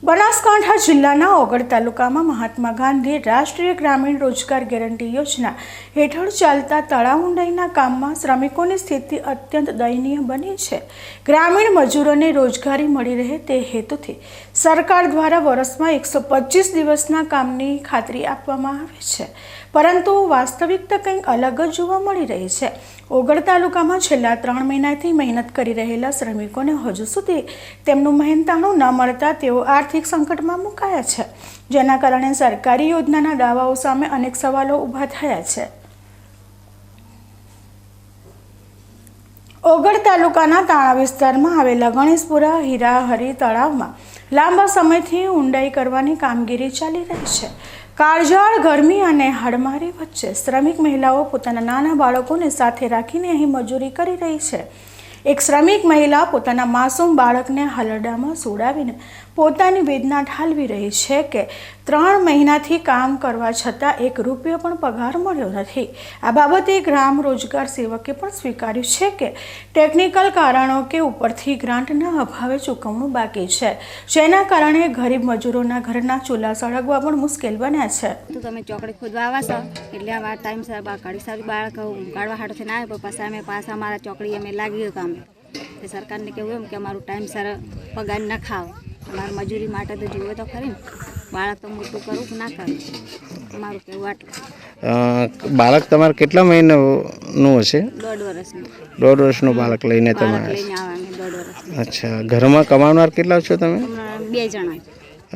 બનાસકાંઠા જિલ્લાના ઓગળ તાલુકામાં મહાત્મા ગાંધી રાષ્ટ્રીય ગ્રામીણ રોજગાર ગેરંટી યોજના હેઠળ ચાલતા તળાવ ઊંડાઈના કામમાં શ્રમિકોની સ્થિતિ અત્યંત દયનીય બની છે। ગ્રામીણ મજૂરોને રોજગારી મળી રહે તે હેતુથી સરકાર દ્વારા વર્ષમાં 125 દિવસના કામની ખાતરી આપવામાં આવે છે, પરંતુ વાસ્તવિકતા કંઈક અલગ જ જોવા મળી રહી છે। ઓગળ તાલુકામાં છેલ્લા 3 મહિનાથી મહેનત કરી રહેલા શ્રમિકોને હજુ સુધી તેમનું મહેનતાણું ન મળતા તેઓ આર્થિક સંકટમાં મુકાયા છે, જેના કારણે સરકારી યોજનાના દાવાઓ સામે અનેક સવાલો ઊભા થયા છે। ઓગળ તાલુકાના તાણા વિસ્તારમાં આવેલા ગણેશપુરા હીરાહરી તળાવમાં લાંબા સમયથી ઊંડાઈ કરવાની કામગીરી ચાલી રહી છે। કાળઝાળ ગરમી અને હાડમારી વચ્ચે શ્રમિક મહિલાઓ પોતાના નાના બાળકોને સાથે રાખીને અહીં મજૂરી કરી રહી છે। એક શ્રમિક મહિલા પોતાના માસૂમ બાળકને હાલરડામાં સુડાવીને પોતાની વેદના ઠાલવી રહી છે કે 3 મહિનાથી કામ કરવા છતાં 1 રૂપિયો પણ પગાર મળ્યો નથી। આ બાબતે ગ્રામ રોજગાર સેવકે પણ સ્વીકાર્યું છે કે ટેકનિકલ કારણો કે ઉપરથી ગ્રાન્ટના અભાવે ચૂકવણું બાકી છે, જેના કારણે ગરીબ મજૂરોના ઘરના ચૂલા સળગવા પણ મુશ્કેલ બન્યા છે। તો તમે ચોકડી ખોદવા આવા છો એટલે આ ટાઈમ સર કાઢી સારી બાળક કાઢવા હાટથી ના આવે, પછી અમે પાછા અમારા ચોકડી અમે લાગી કામ એ સરકારને કહેવું એમ કે અમારું ટાઈમ સર પગાર ન ખાવ, અમારી મજૂરી માટે તો જોવે તો ખરી ને, બાળક તો મોટું કરું કે ના કરું, અમારું કહેવું આટલું। બાળક તમારે કેટલા મહિનાનું હશે? 1.5 વર્ષનું। 1.5 વર્ષનું બાળક લઈને તમે? લઈને આવવાનું 1.5 વર્ષનું। અચ્છા, ઘરમાં કમાવનાર કેટલા છો તમે? 2 જણા।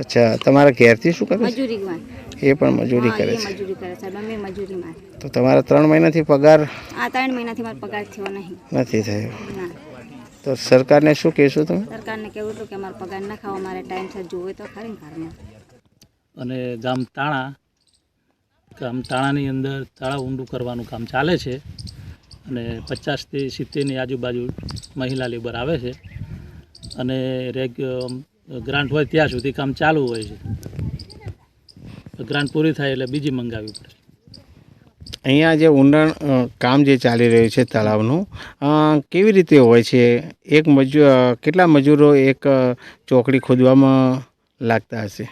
અચ્છા, તમારા ઘેરથી શું કરે? મજૂરીમાં। એ પણ મજૂરી કરે છે? મજૂરી કરે છે, અમે મજૂરીમાં। તો તમારા 3 મહિનાથી પગાર? આ 3 મહિનાથી મારો પગાર થયો નહીં। નથી થયો? ના। તો સરકારને શું કહેશો તમે? સરકારને કહેવું હતું કે અમારો પગાર ના ખાઓ, અમારે ટાઈમસર જોવે તો ખરી ને ઘરમાં। અને ગામ તાણાની અંદર તળાવ ઊંડું કરવાનું કામ ચાલે છે અને 50 થી 70ની આજુબાજુ મહિલા લેબર આવે છે અને ગ્રાન્ટ હોય ત્યાં સુધી કામ ચાલુ હોય છે। ગ્રાન્ટ પૂરી થાય એટલે બીજી મંગાવવી પડે। અહીંયા જે ઊંડાણ કામ જે ચાલી રહ્યું છે તળાવનું, કેવી રીતે હોય છે? કેટલા મજૂરો એક ચોકડી ખોદવામાં લાગતા હશે?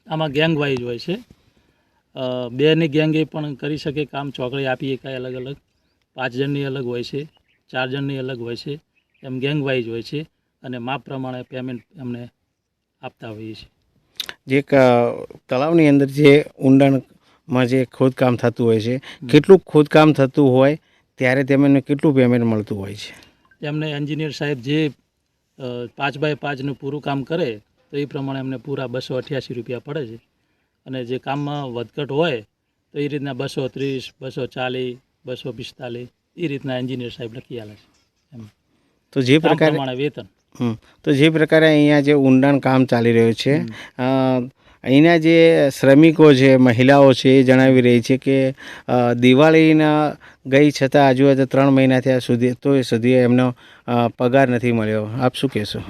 આમાં ગેંગ વાઇઝ હોય છે, 2ની ગેંગ એ પણ કરી શકે કામ, ચોકડી આપી એકાય અલગ અલગ, 5 જણની અલગ હોય છે, 4 જણની અલગ હોય છે, એમ ગેંગ વાઇઝ હોય છે અને માપ પ્રમાણે પેમેન્ટ અમને આપતા હોઈએ છીએ। જે તળાવની અંદર જે ઊંડાણમાં જે ખોદકામ થતું હોય છે, કેટલું ખોદકામ થતું હોય ત્યારે તેમને કેટલું પેમેન્ટ મળતું હોય છે? એમને એન્જિનિયર સાહેબ જે 5x5નું પૂરું કામ કરે તો એ પ્રમાણે અમને પૂરા 288 રૂપિયા પડે છે અને જે કામમાં વધઘટ હોય તો એ રીતના 230, 240, 245 એ રીતના એન્જિનિયર સાહેબ લખી આલે છે એમ। તો જે પ્રમાણે વેતન તો જે પ્રકારે અહીંયા જે ઊંડાણ કામ ચાલી રહ્યું છે, અહીંના જે શ્રમિકો છે, મહિલાઓ છે, એ જણાવી રહી છે કે દિવાળીના ગઈ છતાં હજુ 3 મહિના થયા સુધી એમનો પગાર નથી મળ્યો। આપ શું કહેશો?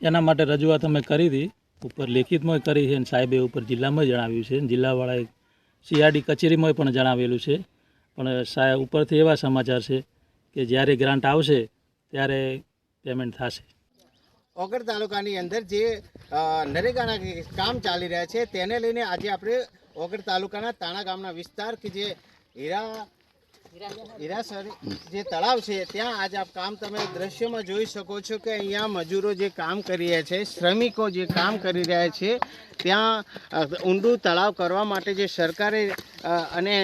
એના માટે રજૂઆત અમે કરી હતી, ઉપર લેખિતમાં કરી છે અને સાહેબે ઉપર જિલ્લામાં જણાવ્યું છે, જિલ્લાવાળાએ CRD કચેરીમાં પણ જણાવેલું છે, પણ સાહેબ ઉપરથી એવા સમાચાર છે કે જ્યારે ગ્રાન્ટ આવશે ત્યારે પેમેન્ટ થશે। ઓગળ તાલુકાની અંદર જે નરેગાના કામ ચાલી રહ્યા છે તેને લઈને આજે આપણે ઓગળ તાલુકાના તાણા ગામના વિસ્તાર કે જે હીરાસર જે તળાવ છે ત્યાં આજે આપ કામ તમે દ્રશ્યમાં જોઈ શકો છો કે અહીંયા મજૂરો જે કામ કરી રહ્યા છે, શ્રમિકો જે કામ કરી રહ્યા છે, ત્યાં ઊંડું તળાવ કરવા માટે જે સરકારે અને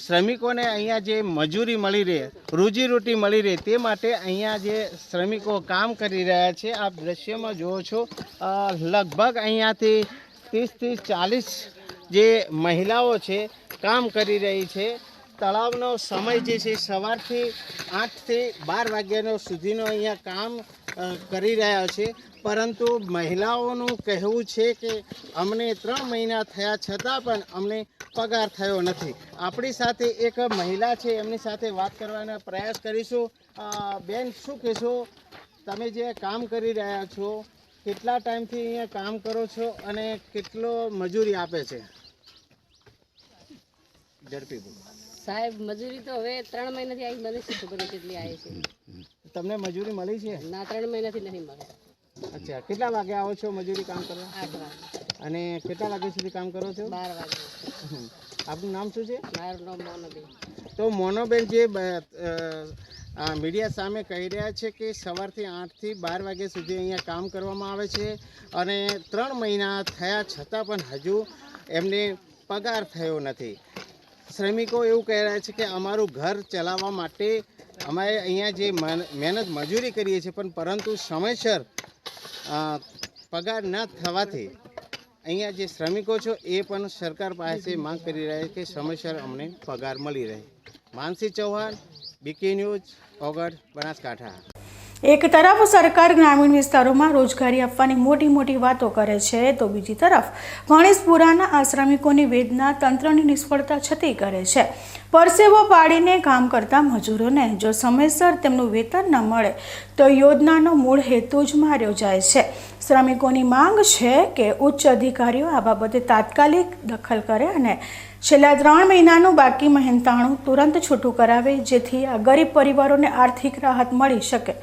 શ્રમિકોને અહીંયા જે મજૂરી મળી રહે, રોજીરોટી મળી રહે તે માટે અહીંયા જે શ્રમિકો કામ કરી રહ્યા છે, આપ દ્રશ્યમાં જુઓ છો લગભગ અહીંયાથી 30 થી 40 જે મહિલાઓ છે કામ કરી રહી છે। તળાવનો સમય જે છે સવારથી 8 થી 12 વાગ્યાનો સુધીનો અહીંયા કામ કરી રહ્યા છે, પરંતુ મહિલાઓનું કહેવું છે કે અમને 3 મહિના થયા છતાં પણ અમને પગાર થયો નથી। આપણી સાથે એક મહિલા છે, એમની સાથે વાત કરવાનો પ્રયાસ કરીશું। બેન, શું કહેશો? તમે જે કામ કરી રહ્યા છો, કેટલા ટાઈમથી અહીંયા કામ કરો છો અને કેટલો મજૂરી આપે છે? ઝડપી બોલો સાહેબ। મજૂરી તો હવે 3 મહિનાથી આવી, મને શું ખબર કેટલી આવી છે? તમને મજૂરી મળી છે? ના, 3 મહિનાથી નહીં મળે। અચ્છા, કેટલા વાગે આવો છો મજૂરી કામ કરવા? 8 વાગે અને કેટલા વાગ્યા સુધી કામ કરો છો? 12 વાગે. આપનું નામ શું છે? મારું નામ મોનોબેન. તો મોનોબેન જે મીડિયા સામે કહી રહ્યા છે કે સવારથી 8 થી 12 વાગ્યા સુધી અહીંયા કામ કરવામાં આવે છે અને 3 મહિના થયા છતાં પણ હજુ એમને પગાર થયો નથી. શ્રમિકો એવું કહી રહ્યા છે કે અમારું ઘર ચલાવવા માટે અમે અહીંયા જે મહેનત મજૂરી કરીએ છીએ પણ પરંતુ સમયસર પગાર ન થવાથી અહીંયા જે શ્રમિકો છો એ પણ સરકાર પાસે માંગ કરી રહ્યા છે કે સમયસર અમને પગાર મળી રહે. માનસી ચૌહાણ, બીકે ન્યૂઝ, ઓગળ, બનાસકાંઠા. એક તરફ સરકાર ગ્રામીણ વિસ્તારોમાં રોજગારી આપવાની મોટી મોટી વાતો કરે છે તો બીજી તરફ ગણેશપુરાના આ શ્રમિકોની વેદના તંત્રની નિષ્ફળતા છતી કરે છે. પરસેવો પાડીને કામ કરતા મજૂરોને જો સમયસર તેમનું વેતન ન મળે તો યોજનાનો મૂળ હેતુ જ માર્યો જાય છે. શ્રમિકોની માંગ છે કે ઉચ્ચ અધિકારીઓ આ બાબતે તાત્કાલિક દખલ કરે અને છેલ્લા 3 મહિનાનું બાકી મહેનતાણું તુરંત છૂટું કરાવે જેથી આ ગરીબ પરિવારોને આર્થિક રાહત મળી શકે.